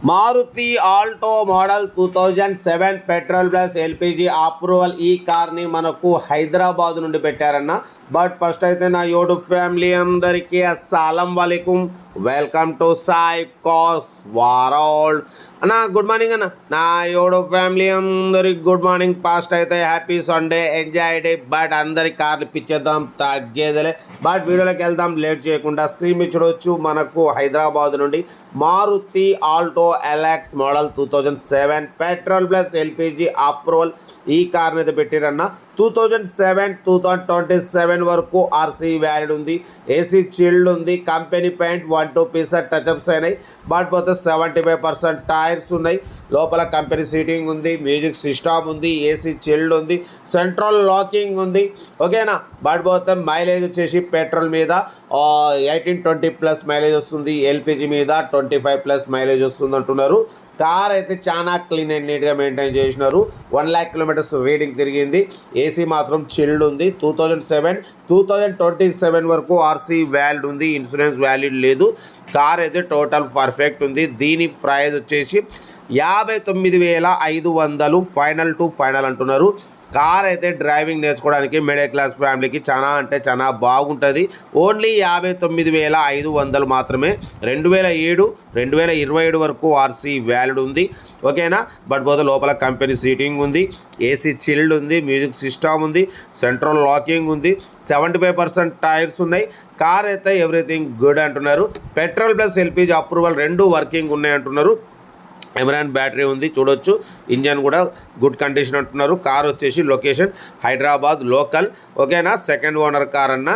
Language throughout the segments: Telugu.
Maruti Alto model 2007 petrol plus LPG approval ఈ కార్ని మనకు హైదరాబాద్ నుండి పెట్టారన్న. బట్ ఫస్ట్ అయితే నా యూట్యూబ్ ఫ్యామిలీ అందరికీ అస్సలం వాలేకుమ్, welcome to Sai cars world అన్న. గుడ్ మార్నింగ్ అన్న. నా యూట్యూబ్ ఫ్యామిలీ అందరికి గుడ్ మార్నింగ్. ఫాస్ట్ అయితే happy Sunday, enjoy day. But అందరికి కార్లు ఇప్పించేద్దాం, తగ్గేదిలే. బట్ వీడియోలోకి వెళ్దాం లేట్ చేయకుండా. స్క్రీన్ మీద చూడవచ్చు మనకు హైదరాబాద్ నుండి Maruti Alto LX model 2007 petrol plus LPG approval ఈ కార్ని అయితే పెట్టారన్న. 2027 వరకు ఆర్సీ వ్యాలిడ్ ఉంది. ఏసీ చిల్డ్ ఉంది. కంపెనీ పెయింట్ 1-2 పీసెస్ టచ్అప్స్ అయినాయి. బట్ పోతే 75% టైర్స్ ఉన్నాయి. లోపల కంపెనీ సీటింగ్ ఉంది, మ్యూజిక్ సిస్టమ్ ఉంది, ఏసీ చిల్డ్ ఉంది, సెంట్రల్ లాకింగ్ ఉంది. ఓకేనా. బట్ పోతే మైలేజ్ వచ్చేసి పెట్రోల్ మీద 18-20+ మైలేజ్ వస్తుంది. ఎల్పిజి మీద 25+ మైలేజ్ వస్తుంది అంటున్నారు. కార్ అయితే చాలా క్లీన్ అండ్ నీట్గా మెయింటైన్ చేసినారు. 1 lakh kilometers రీడింగ్ తిరిగింది. ఏసీ మాత్రం చిల్డ్ ఉంది. 2027 వరకు ఆర్సీ వ్యాలిడ్ ఉంది. ఇన్సూరెన్స్ వ్యాలిడ్ లేదు. కార్ అయితే టోటల్ పర్ఫెక్ట్ ఉంది. దీని ప్రైస్ వచ్చేసి 59,500 ఫైనల్ టు ఫైనల్ అంటున్నారు. కార్ అయితే డ్రైవింగ్ నేర్చుకోవడానికి మిడిల్ క్లాస్ ఫ్యామిలీకి చాలా అంటే చాలా బాగుంటుంది. ఓన్లీ 59,500 మాత్రమే. 2007 వరకు ఆర్సీ వ్యాలిడ్ ఉంది. ఓకేనా. బట్ పోతే లోపల కంపెనీ సీటింగ్ ఉంది, ఏసీ చిల్డ్ ఉంది, మ్యూజిక్ సిస్టమ్ ఉంది, సెంట్రల్ లాకింగ్ ఉంది, 75% టైర్స్ ఉన్నాయి. కార్ అయితే ఎవ్రీథింగ్ గుడ్ అంటున్నారు. Petrol plus LPG approval 2 working ఉన్నాయి అంటున్నారు. ఎమరాన్ బ్యాటరీ ఉంది చూడొచ్చు. ఇంజన్ కూడా గుడ్ కండిషన్ అంటున్నారు. కార్ వచ్చేసి లొకేషన్ హైదరాబాద్ లోకల్. ఓకేనా. సెకండ్ ఓనర్ కార్ అన్న.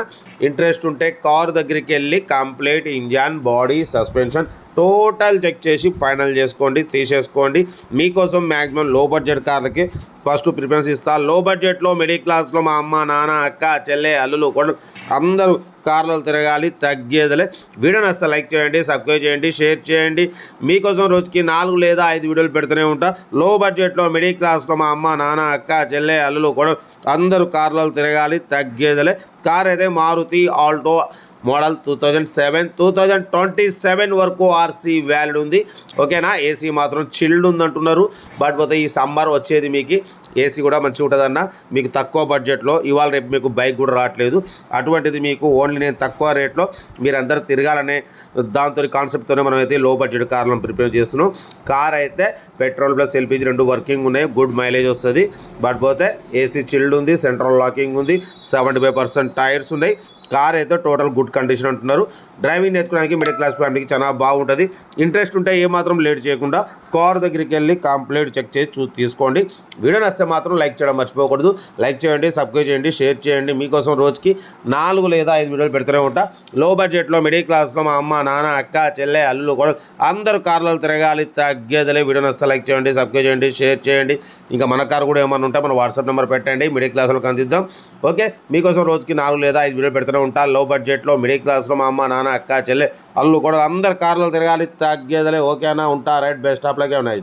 ఇంట్రెస్ట్ ఉంటే కార్ దగ్గరికి వెళ్ళి complete engine, body, suspension total check చేసి ఫైనల్ చేసుకోండి, తీసేసుకోండి. మీకోసం మ్యాక్సిమం లో బడ్జెట్ కార్లకి ఫస్ట్ ప్రిఫరెన్స్ ఇస్తా. లో బడ్జెట్లో మిడిల్ క్లాస్లో మా అమ్మ, నాన్న, అక్క, చెల్లె, అల్లులు అందరూ కార్లు తిరగాలి, తగ్గేదిలే. వీడియోని అసలు లైక్ చేయండి, సబ్స్క్రైబ్ చేయండి, షేర్ చేయండి. మీకోసం రోజుకి 4 లేదా 5 వీడియోలు పెడుతూనే ఉంటా. లో బడ్జెట్లో మిడిల్ క్లాస్లో మా అమ్మ, నాన్న, అక్క, చెల్లె, అల్లులు అందరూ కార్లలో తిరగాలి, తగ్గేదిలే. కార్ అయితే మారుతి ఆల్టో మోడల్ 2027 వరకు ఆర్సీ వ్యాలిడ్ ఉంది. ఓకేనా. ఏసీ మాత్రం చిల్డ్ ఉందంటున్నారు. బట్ పోతే ఈ సమ్మర్ వచ్చేది మీకు ఏసీ కూడా మంచిగా ఉంటుందన్న. మీకు తక్కువ బడ్జెట్లో ఇవాళ రేపు మీకు బైక్ కూడా రావట్లేదు. అటువంటిది మీకు ఓన్లీ నేను తక్కువ రేట్లో మీరందరూ తిరగాలనే దాంతో కాన్సెప్ట్తోనే మనం అయితే లో బడ్జెట్ కార్లను ప్రిపేర్ చేస్తున్నాం. కార్ అయితే పెట్రోల్ ప్లస్ ఎల్పిజి 2 వర్కింగ్ ఉన్నాయి. గుడ్ మైలేజ్ వస్తుంది. బట్ పోతే ఏసీ చిల్డ్ ఉంది, సెంట్రల్ లాకింగ్ ఉంది, 75% టైర్స్ ఉన్నాయి. కార్ అయితే టోటల్ గుడ్ కండిషన్ అంటున్నారు. డ్రైవింగ్ నేర్చుకోవడానికి మిడిల్ క్లాస్ ఫ్యామిలీకి చాలా బాగుంటుంది. ఇంట్రెస్ట్ ఉంటే ఏమాత్రం లేట్ చేయకుండా కార్ దగ్గరికి వెళ్ళి కంప్లీట్ చెక్ చేసి తీసుకోండి. వీడియో నచ్చితే మాత్రం లైక్ చేయడం మర్చిపోకూడదు. లైక్ చేయండి, సబ్స్క్రైబ్ చేయండి, షేర్ చేయండి. మీకోసం రోజుకి 4 లేదా 5 వీడియోలు పెడుతూనే ఉంటా. లో బడ్జెట్లో మిడిల్ క్లాస్లో మా అమ్మ, నాన్న, అక్క, చెల్లె, అల్లులు అందరూ కార్లలో తిరగాలి, తగ్గేదిలే. వీడియో నచ్చితే లైక్ చేయండి, సబ్స్క్రైబ్ చేయండి, షేర్ చేయండి. ఇంకా మన కార్ కూడా ఏమన్నా ఉంటే మన వాట్సాప్ నెంబర్ పెట్టండి, మిడిల్ క్లాస్లోకి అందిద్దాం. ఓకే. మీకోసం రోజుకి 4 లేదా 5 వీడియోలు పెడుతూనే ఉంటా. లో బడ్జెట్లో మిడిల్ క్లాస్లో మా అమ్మ, నాన్న, అక్క, చెల్లె, అల్లు అందరు కార్లలో తిరగాలి, తగ్గేదిలే. ఓకేనా. ఉంటా. రైట్. బెస్ట్ ఆఫ్ లకే ఉన్నాయి.